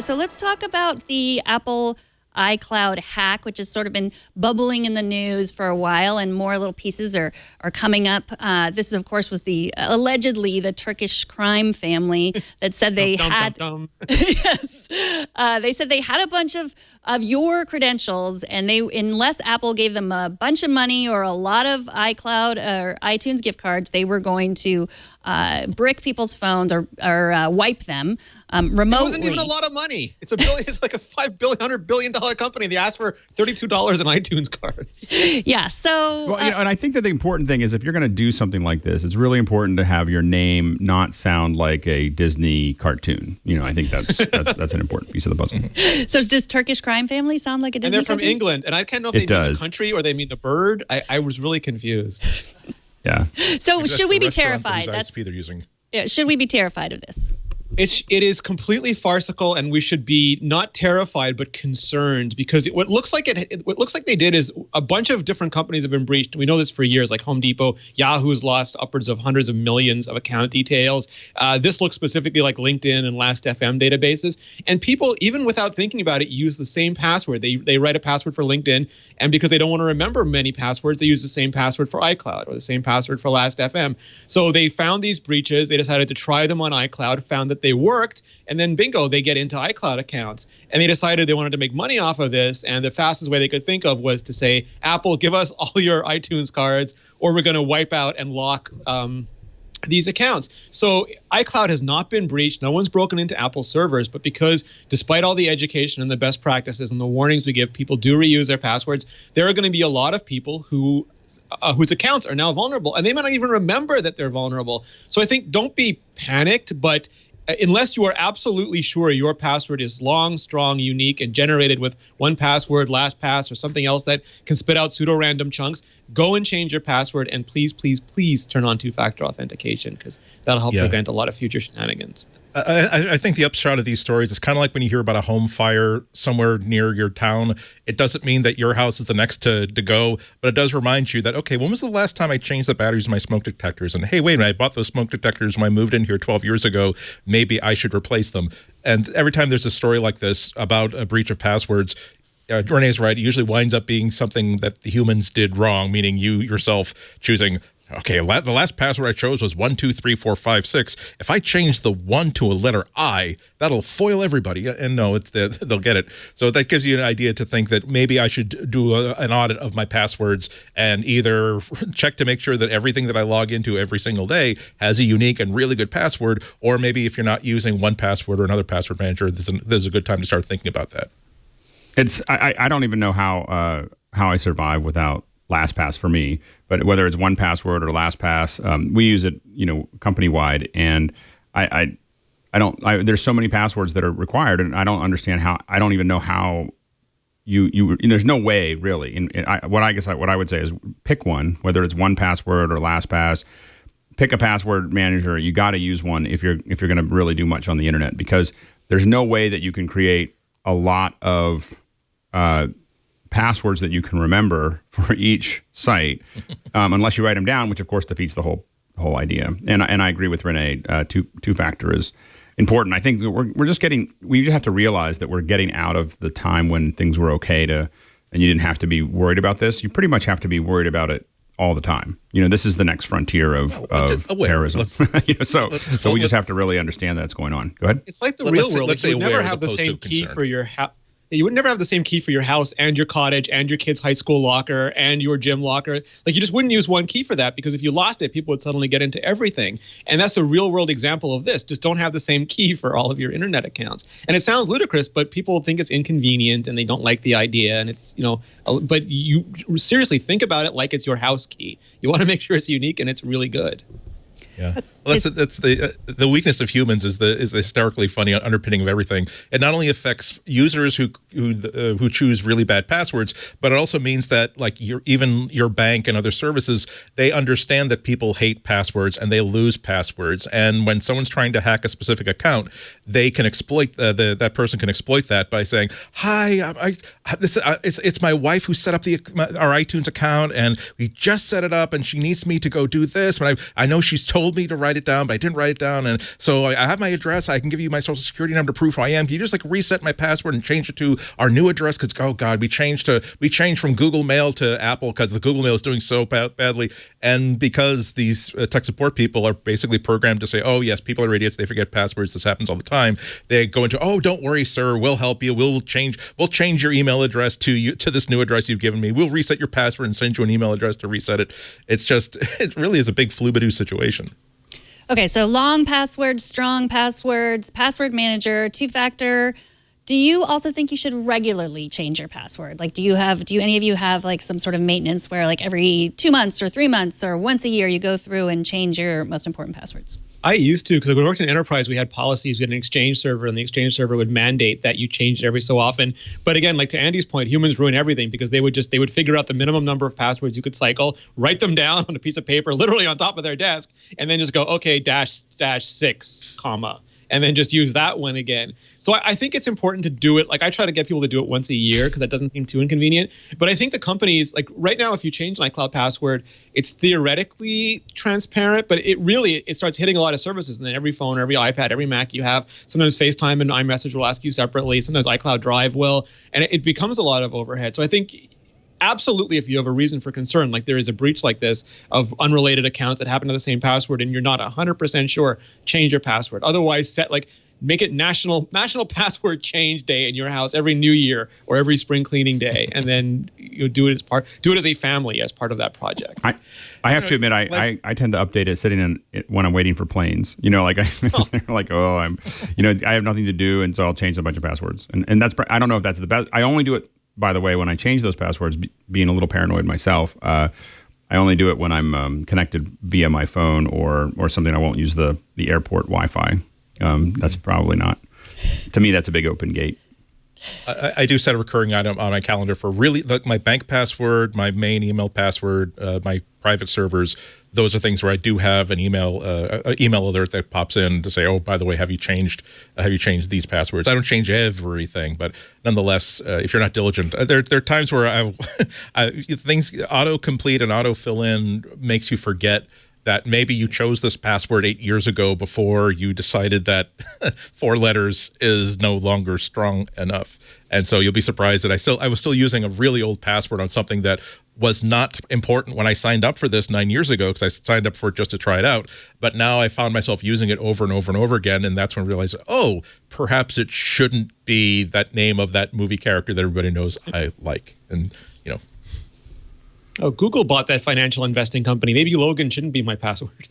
So let's talk about the Apple iCloud hack, which has sort of been bubbling in the news for a while, and more little pieces are coming up. This, of course, was allegedly the Turkish Crime Family that said they had yes, they said they had a bunch of your credentials, and unless Apple gave them a bunch of money or a lot of iCloud or iTunes gift cards, they were going to brick people's phones or wipe them remotely. It wasn't even a lot of money. It's like a $100 billion company. They asked for $32 in iTunes cards. Yeah. So, and I think that the important thing is if you're going to do something like this, it's really important to have your name not sound like a Disney cartoon. I think that's an important piece of the puzzle. So does Turkish Crime Family sound like a Disney? And they're from cartoon? England, and I can't know if they mean the country or they mean the bird. I was really confused. Yeah. So should we be terrified? That's ISP they're using. Yeah. Should we be terrified of this? It is completely farcical, and we should be not terrified but concerned, because what looks like they did is a bunch of different companies have been breached. We know this for years, like Home Depot. Yahoo's lost upwards of hundreds of millions of account details. This looks specifically like LinkedIn and Last.fm databases. And people, even without thinking about it, use the same password. They write a password for LinkedIn, and because they don't want to remember many passwords, they use the same password for iCloud or the same password for Last.fm. So they found these breaches. They decided to try them on iCloud, found that they worked, and then bingo, they get into iCloud accounts. And they decided they wanted to make money off of this, and the fastest way they could think of was to say, Apple, give us all your iTunes cards, or we're going to wipe out and lock these accounts. So iCloud has not been breached. No one's broken into Apple servers, but because despite all the education and the best practices and the warnings we give, people do reuse their passwords, there are going to be a lot of people whose accounts are now vulnerable, and they might not even remember that they're vulnerable. So I think don't be panicked, but unless you are absolutely sure your password is long, strong, unique, and generated with 1Password, LastPass, or something else that can spit out pseudo-random chunks, go and change your password, and please, please, please turn on two-factor authentication, because that'll help prevent a lot of future shenanigans. I think the upshot of these stories is kind of like when you hear about a home fire somewhere near your town. It doesn't mean that your house is the next to go, but it does remind you that, okay, when was the last time I changed the batteries in my smoke detectors? And hey, wait a minute, I bought those smoke detectors when I moved in here 12 years ago. Maybe I should replace them. And every time there's a story like this about a breach of passwords, Renee's right, it usually winds up being something that the humans did wrong, meaning you yourself choosing, okay, the last password I chose was 123456. If I change the 1 to a letter I, that'll foil everybody. And no, they'll get it. So that gives you an idea to think that maybe I should do an audit of my passwords and either check to make sure that everything that I log into every single day has a unique and really good password, or maybe if you're not using 1Password or another password manager, this is a good time to start thinking about that. I don't even know how I survive without LastPass for me, but whether it's 1Password or LastPass, we use it, company wide, and I don't. There's so many passwords that are required, and I don't understand how. I don't even know how you there's no way really. What I would say is pick one, whether it's 1Password or LastPass. Pick a password manager. You got to use one if you're going to really do much on the internet, because there's no way that you can create a lot of passwords that you can remember for each site, unless you write them down, which of course defeats the whole idea. And I agree with Renee. Two-factor is important. I think we just have to realize that we're getting out of the time when things were okay and you didn't have to be worried about this. You pretty much have to be worried about it all the time. This is the next frontier of terrorism. So we just have to really understand that it's going on. Go ahead. It's like the real world. Let's say you never have the same key for your house. You would never have the same key for your house and your cottage and your kid's high school locker and your gym locker. Like, you just wouldn't use one key for that, because if you lost it, people would suddenly get into everything. And that's a real world example of this. Just don't have the same key for all of your internet accounts. And it sounds ludicrous, but people think it's inconvenient and they don't like the idea. And it's, but you seriously think about it like it's your house key. You want to make sure it's unique and it's really good. Yeah, well, that's the weakness of humans is the hysterically funny underpinning of everything. It not only affects users who choose really bad passwords, but it also means that even your bank and other services, they understand that people hate passwords and they lose passwords. And when someone's trying to hack a specific account, they can exploit that person can exploit that by saying, "Hi, it's my wife who set up our iTunes account, and we just set it up, and she needs me to go do this. But I know she's told told me to write it down, but I didn't write it down. And so I have my address. I can give you my social security number to prove who I am. Can you just like reset my password and change it to our new address? Because, oh God, we changed from Google Mail to Apple because the Google Mail is doing so badly. And because these tech support people are basically programmed to say, oh yes, people are idiots. They forget passwords. This happens all the time. They go into, oh, don't worry, sir. We'll help you. We'll change your email address to this new address you've given me. We'll reset your password and send you an email address to reset it. It really is a big flubadoo situation. Okay, so long passwords, strong passwords, password manager, two-factor. Do you also think you should regularly change your password? Like, do any of you have like some sort of maintenance where like every 2 months or 3 months or once a year you go through and change your most important passwords? I used to, because when I worked in enterprise, we had policies. We had an exchange server, and the exchange server would mandate that you change it every so often. But again, like to Andy's point, humans ruin everything because they would figure out the minimum number of passwords you could cycle, write them down on a piece of paper, literally on top of their desk, and then just go, okay, --6, comma. And then just use that one again. So I think it's important to do it. Like I try to get people to do it once a year because that doesn't seem too inconvenient. But I think the companies, like right now, if you change an iCloud password, it's theoretically transparent, but it starts hitting a lot of services. And then every phone, every iPad, every Mac you have, sometimes FaceTime and iMessage will ask you separately. Sometimes iCloud Drive will, and it becomes a lot of overhead. So I think absolutely, if you have a reason for concern, like there is a breach like this of unrelated accounts that happen to the same password and you're not 100% sure, change your password. Otherwise, make it national password change day in your house every New Year or every spring cleaning day, and then do it as a family as part of that project. I have to admit, I tend to update it sitting in when I'm waiting for planes. Like I have nothing to do, and so I'll change a bunch of passwords. And that's, I don't know if that's the best. I only do it, by the way, when I change those passwords, being a little paranoid myself, I only do it when I'm connected via my phone or something. I won't use the airport Wi-Fi. That's probably not. To me, that's a big open gate. I do set a recurring item on my calendar for my bank password, my main email password, my private servers. Those are things where I do have an email alert that pops in to say, oh, by the way, have you changed these passwords? I don't change everything, but nonetheless, if you're not diligent, there are times where things autocomplete and autofill in makes you forget that maybe you chose this password 8 years ago before you decided that 4 letters is no longer strong enough. And so you'll be surprised that I was still using a really old password on something that was not important when I signed up for this 9 years ago, because I signed up for it just to try it out. But now I found myself using it over and over and over again. And that's when I realized, oh, perhaps it shouldn't be that name of that movie character that everybody knows I like. And, Oh, Google bought that financial investing company. Maybe Logan shouldn't be my password.